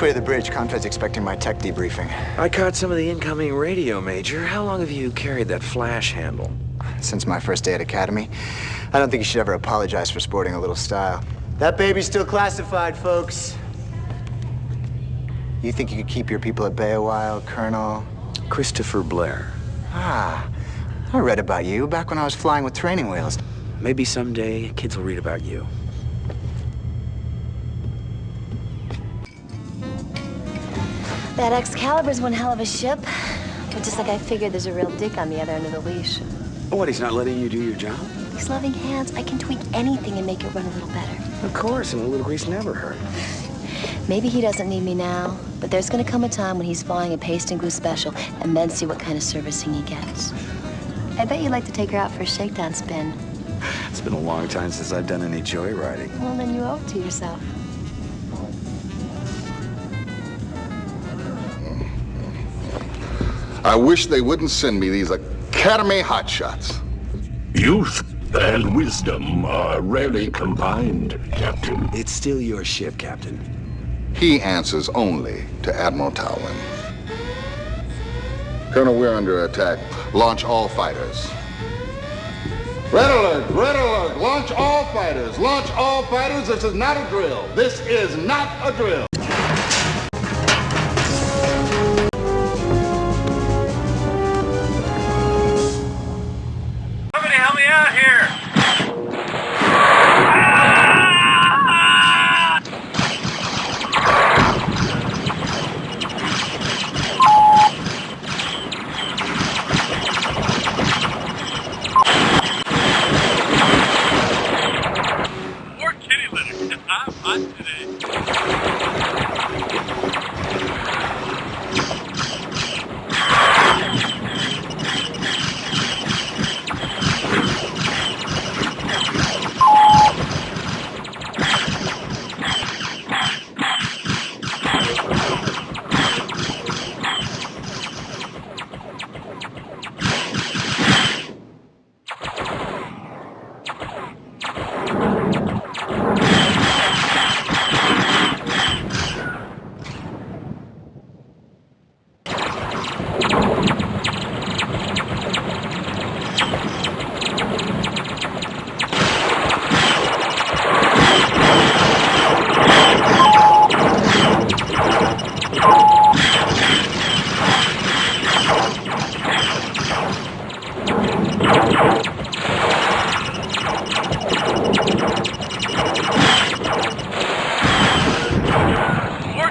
Which way to the bridge? Contra's expecting my tech debriefing. I caught some of the incoming radio, Major. How long have you carried that flash handle? Since my first day at Academy. I don't think you should ever apologize for sporting a little style. That baby's still classified, folks. You think you could keep your people at bay a while, Colonel? Christopher Blair. Ah, I read about you back when I was flying with training wheels. Maybe someday kids will read about you. That Excalibur's one hell of a ship. But just like I figured, there's a real dick on the other end of the leash. What, he's not letting you do your job? These loving hands, I can tweak anything and make it run a little better. Of course, and a little grease never hurt. Maybe he doesn't need me now, but there's gonna come a time when he's flying a paste and glue special, and then see what kind of servicing he gets. I bet you'd like to take her out for a shakedown spin. It's been a long time since I've done any joyriding. Well, then you owe it to yourself. I wish they wouldn't send me these Academy hotshots. Youth and wisdom are rarely combined, Captain. It's still your ship, Captain. He answers only to Admiral Talwin. Colonel, we're under attack. Launch all fighters. Red alert! Red alert! Launch all fighters! Launch all fighters! This is not a drill. This is not a drill. Somebody help me out here! More kitty litter. I'm hot today. More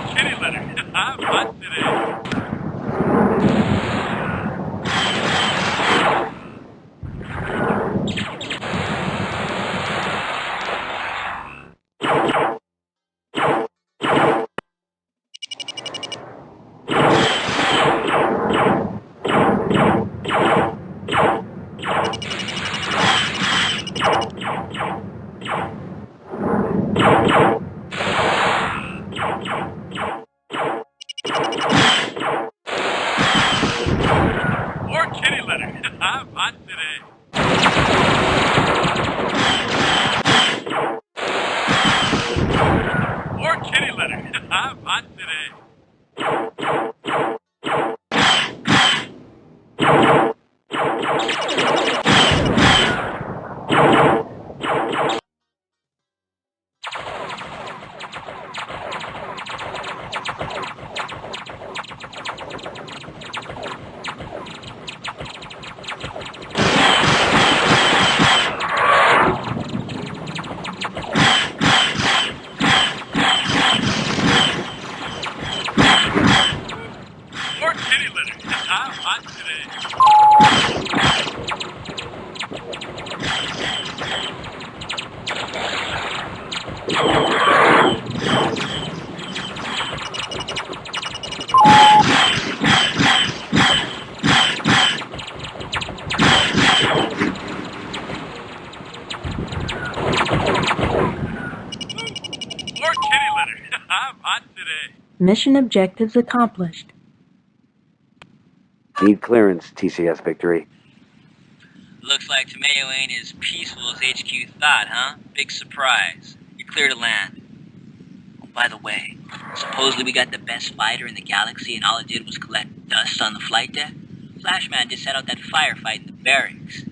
kitty litter. I'm hot today. More kitty litter. I'm hot today. More kitty litter. I'm hot today. More kitty litter. I'm hot today. More kitty litter. I'm hot today. Mission objectives accomplished. Need clearance, TCS Victory. Looks like Tomato ain't as peaceful as HQ thought, huh? Big surprise. You're clear to land. By the way, supposedly we got the best fighter in the galaxy and all it did was collect dust on the flight deck? Flashman just set out that firefight in the barracks.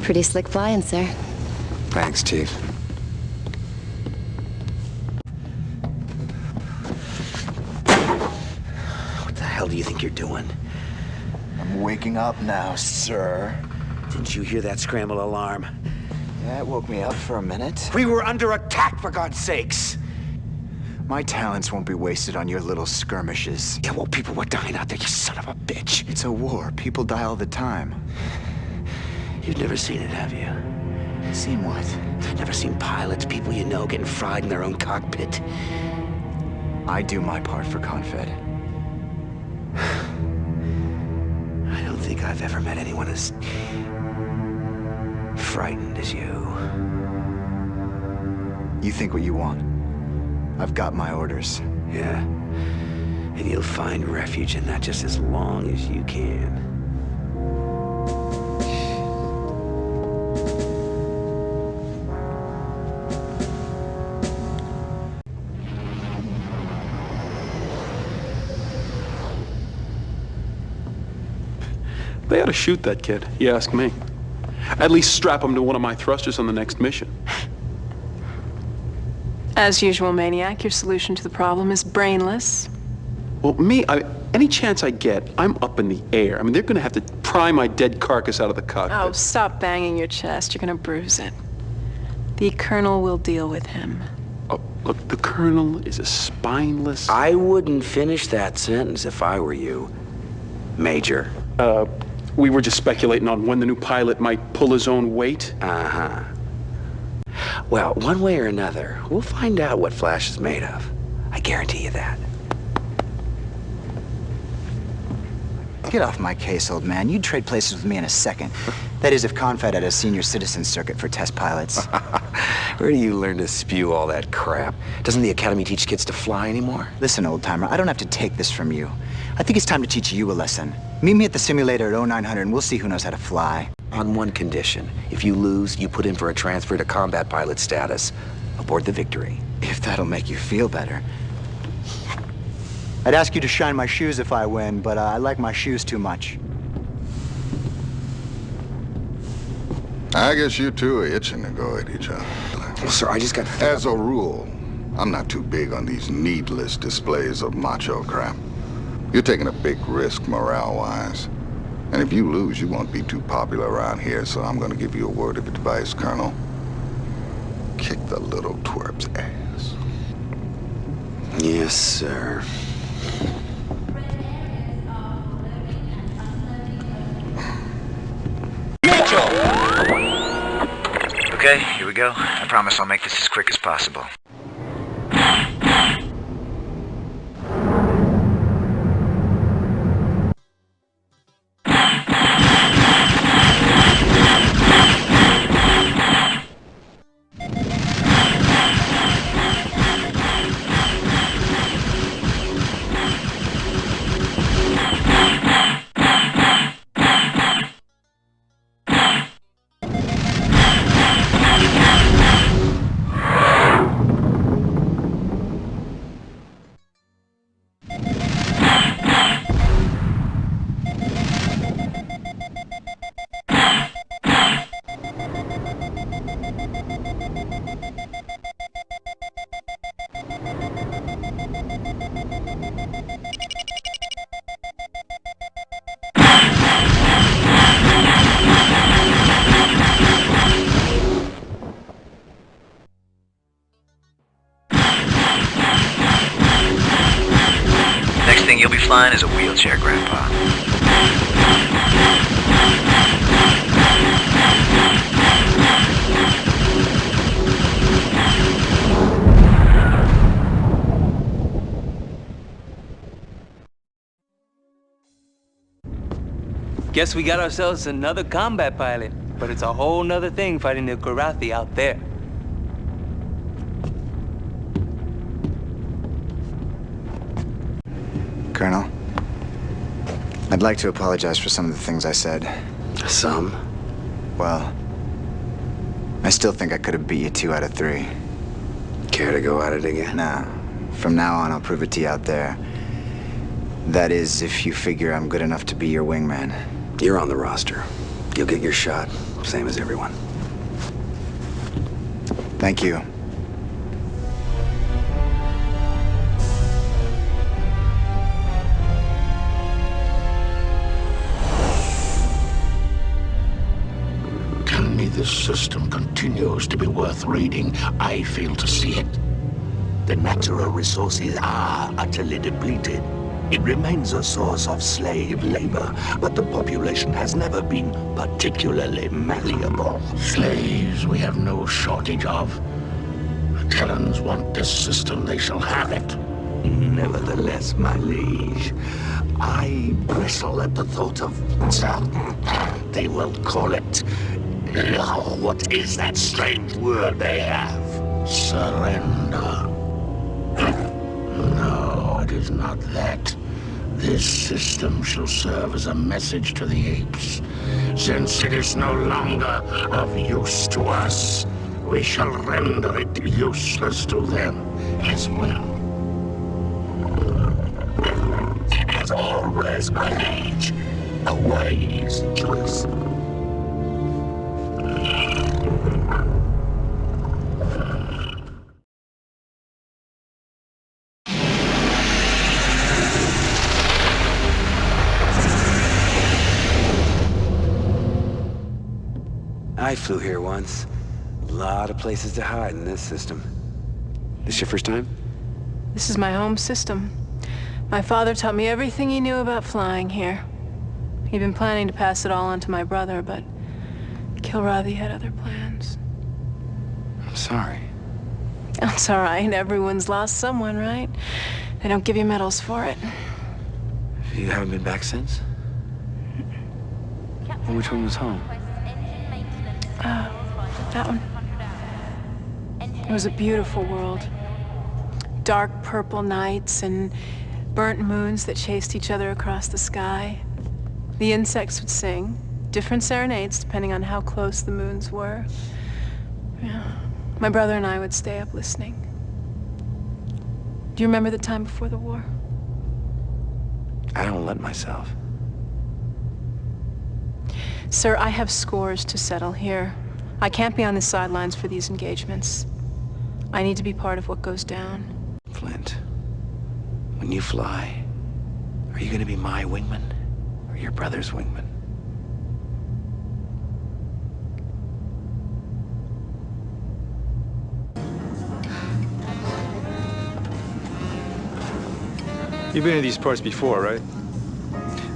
Pretty slick flying, sir. Thanks, Chief. What the hell do you think you're doing? I'm waking up now, sir. Didn't you hear that scramble alarm? Yeah, it woke me up for a minute. We were under attack, for God's sakes! My talents won't be wasted on your little skirmishes. Yeah, well, people were dying out there, you son of a bitch. It's a war. People die all the time. You've never seen it, have you? Seen what? Never seen pilots, people you know, getting fried in their own cockpit? I do my part for Confed. I don't think I've ever met anyone as frightened as you. You think what you want. I've got my orders. Yeah. And you'll find refuge in that just as long as you can. They ought to shoot that kid, you ask me. At least strap him to one of my thrusters on the next mission. As usual, Maniac, your solution to the problem is brainless. Well, any chance I get, I'm up in the air. I mean, they're gonna have to pry my dead carcass out of the cockpit. Oh, stop banging your chest. You're gonna bruise it. The Colonel will deal with him. Oh, look, the Colonel is a spineless... I wouldn't finish that sentence if I were you, Major. We were just speculating on when the new pilot might pull his own weight. Uh-huh. Well, one way or another, we'll find out what Flash is made of. I guarantee you that. Get off my case, old man. You'd trade places with me in a second. That is, if Confed had a senior citizen circuit for test pilots. Where do you learn to spew all that crap? Doesn't the Academy teach kids to fly anymore? Listen, old-timer, I don't have to take this from you. I think it's time to teach you a lesson. Meet me at the simulator at 0900 and we'll see who knows how to fly. On one condition. If you lose, you put in for a transfer to combat pilot status. Aboard the Victory. If that'll make you feel better. I'd ask you to shine my shoes if I win, but I like my shoes too much. I guess you two are itching to go at each other. Well, sir, I just got... As a rule, I'm not too big on these needless displays of macho crap. You're taking a big risk morale-wise. And if you lose, you won't be too popular around here, so I'm gonna give you a word of advice, Colonel. Kick the little twerp's ass. Yes, sir. Okay, here we go. I promise I'll make this as quick as possible. Next thing you'll be flying is a wheelchair, Grandpa. Guess we got ourselves another combat pilot, but it's a whole nother thing fighting the Karathi out there. Colonel, I'd like to apologize for some of the things I said. Some? Well, I still think I could have beat you 2 out of 3. Care to go at it again? Nah. From now on, I'll prove it to you out there. That is, if you figure I'm good enough to be your wingman. You're on the roster. You'll get your shot, same as everyone. Thank you. Tell me this system continues to be worth reading. I fail to see it. The natural resources are utterly depleted. It remains a source of slave labor, but the population has never been particularly malleable. Slaves we have no shortage of. The Terrans want this system, they shall have it. Nevertheless, my liege, I bristle at the thought of, they will call it, what is that strange word they have? Surrender. No, it is not that. This system shall serve as a message to the apes. Since it is no longer of use to us, we shall render it useless to them as well. As always, my liege, a wise choice. I flew here once. A lot of places to hide in this system. This your first time? This is my home system. My father taught me everything he knew about flying here. He'd been planning to pass it all on to my brother, but Kilrathi had other plans. I'm sorry. That's all right. Everyone's lost someone, right? They don't give you medals for it. You haven't been back since? Well, which one was home? That one. It was a beautiful world. Dark purple nights and burnt moons that chased each other across the sky. The insects would sing, different serenades depending on how close the moons were. Yeah. My brother and I would stay up listening. Do you remember the time before the war? I don't let myself. Sir, I have scores to settle here. I can't be on the sidelines for these engagements. I need to be part of what goes down. Flint, when you fly, are you gonna be my wingman or your brother's wingman? You've been in these parts before, right?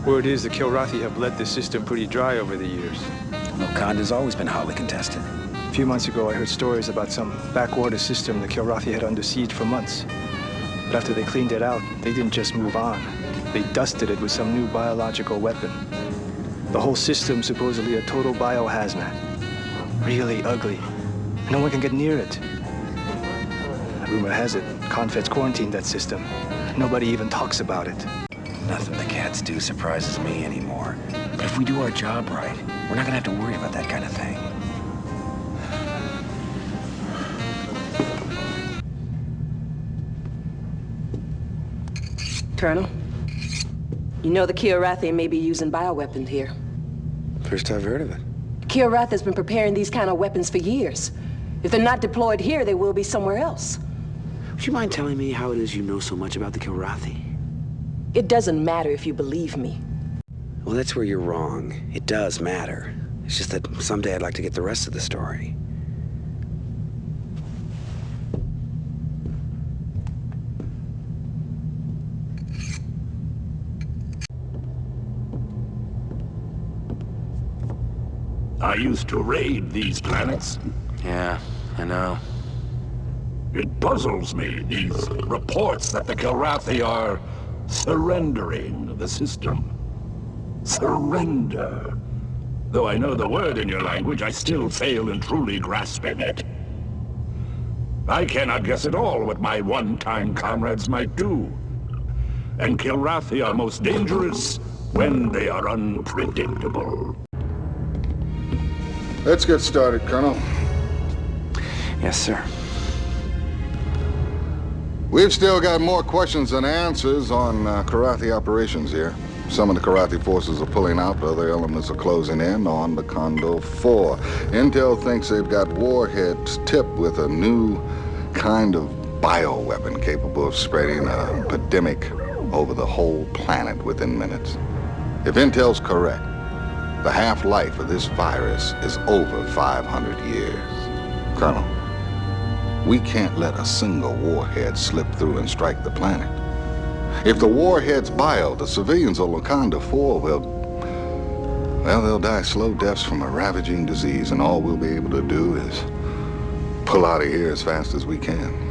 Word is the Kilrathi have let this system pretty dry over the years. Wakanda's always been hotly contested. A few months ago, I heard stories about some backwater system the Kilrathi had under siege for months. But after they cleaned it out, they didn't just move on. They dusted it with some new biological weapon. The whole system supposedly a total biohazmat. Really ugly. No one can get near it. Rumor has it, Confed's quarantined that system. Nobody even talks about it. Nothing the cats do surprises me anymore. But if we do our job right, we're not gonna have to worry about that kind of thing. Colonel, you know the Kilrathi may be using bioweapons here. First I've heard of it. Kilrathi has been preparing these kind of weapons for years. If they're not deployed here, they will be somewhere else. Would you mind telling me how it is you know so much about the Kilrathi? It doesn't matter if you believe me. Well, that's where you're wrong. It does matter. It's just that someday I'd like to get the rest of the story. I used to raid these planets. Yeah, I know. It puzzles me, these reports that the Kilrathi are surrendering the system. Surrender. Though I know the word in your language, I still fail in truly grasping it. I cannot guess at all what my one-time comrades might do. And Kilrathi are most dangerous when they are unpredictable. Let's get started, Colonel. Yes, sir. We've still got more questions than answers on Karathi operations here. Some of the Karathi forces are pulling out, but other elements are closing in on the Condor 4. Intel thinks they've got warheads tipped with a new kind of bioweapon capable of spreading an epidemic over the whole planet within minutes. If Intel's correct, the half-life of this virus is over 500 years. Colonel, we can't let a single warhead slip through and strike the planet. If the warhead's bio, the civilians on Wakanda 4 they'll die slow deaths from a ravaging disease, and all we'll be able to do is pull out of here as fast as we can.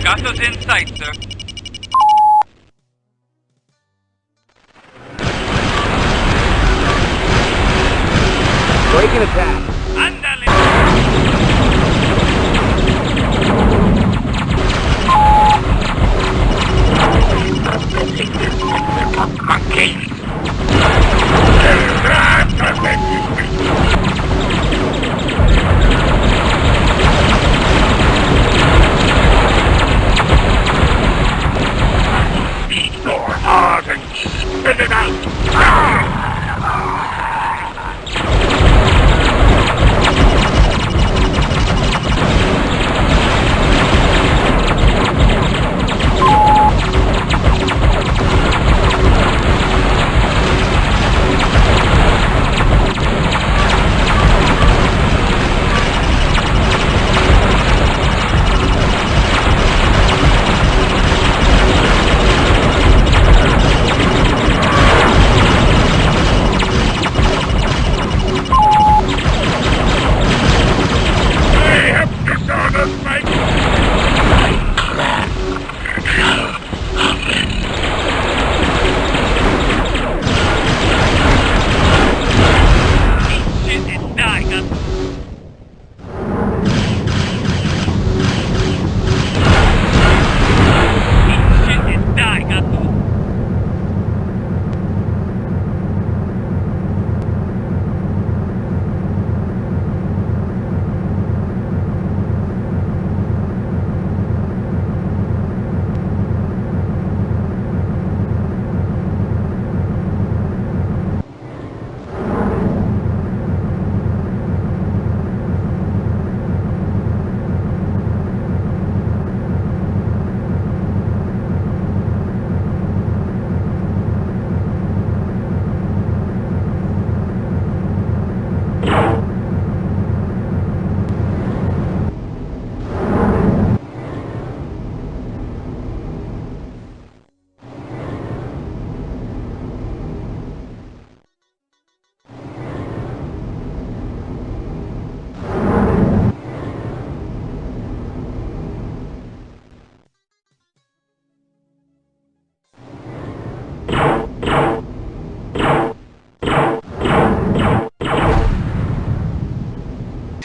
Got those in sight, sir. Break and attack. Monkey! Your heart and spit it out!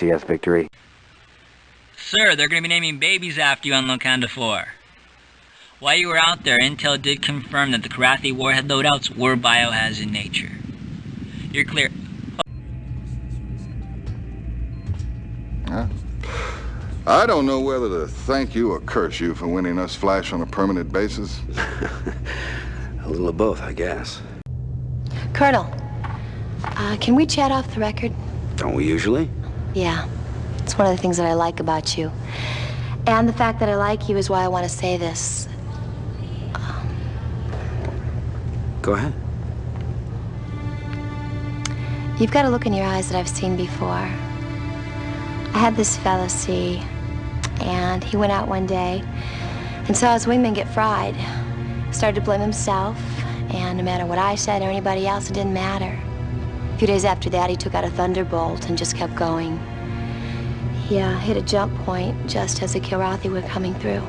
CS victory. Sir, they're going to be naming babies after you on Wakanda 4. While you were out there, Intel did confirm that the Karathi warhead loadouts were biohazard in nature. You're clear. I don't know whether to thank you or curse you for winning us Flash on a permanent basis. A little of both, I guess. Colonel, can we chat off the record? Don't we usually? Yeah. It's one of the things that I like about you. And the fact that I like you is why I want to say this. Go ahead. You've got a look in your eyes that I've seen before. I had this fella see, and he went out one day and saw his wingman get fried. Started to blame himself, and no matter what I said or anybody else, it didn't matter. A few days after that, he took out a thunderbolt and just kept going. He hit a jump point just as the Kilrathi were coming through.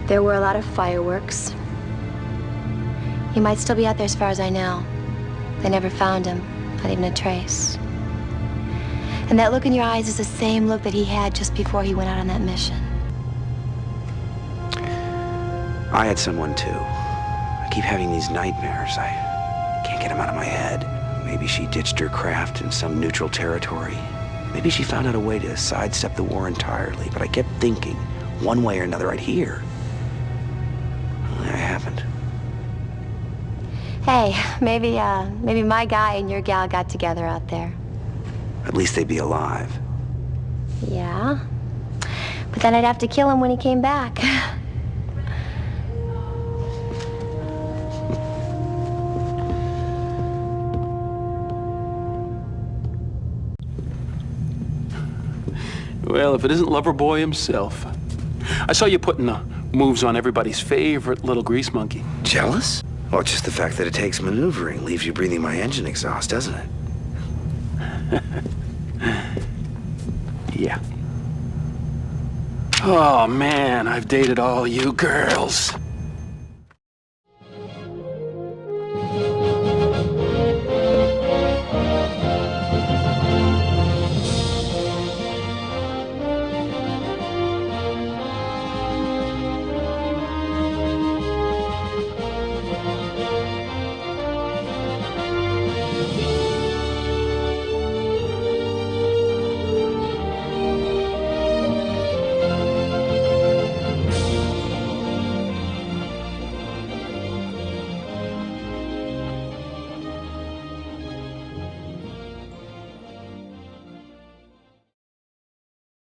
There were a lot of fireworks, He might still be out there as far as I know. They never found him, not even a trace. And that look in your eyes is the same look that he had just before he went out on that mission. I had someone too. I keep having these nightmares. I can't get them out of my head. Maybe she ditched her craft in some neutral territory. Maybe she found out a way to sidestep the war entirely, but I kept thinking, one way or another, I'd hear. Well, I haven't. Hey, maybe my guy and your gal got together out there. At least they'd be alive. Yeah? But then I'd have to kill him when he came back. Well, if it isn't Loverboy himself. I saw you putting the moves on everybody's favorite little grease monkey. Jealous? Well, just the fact that it takes maneuvering leaves you breathing my engine exhaust, doesn't it? Yeah. Oh, man, I've dated all you girls.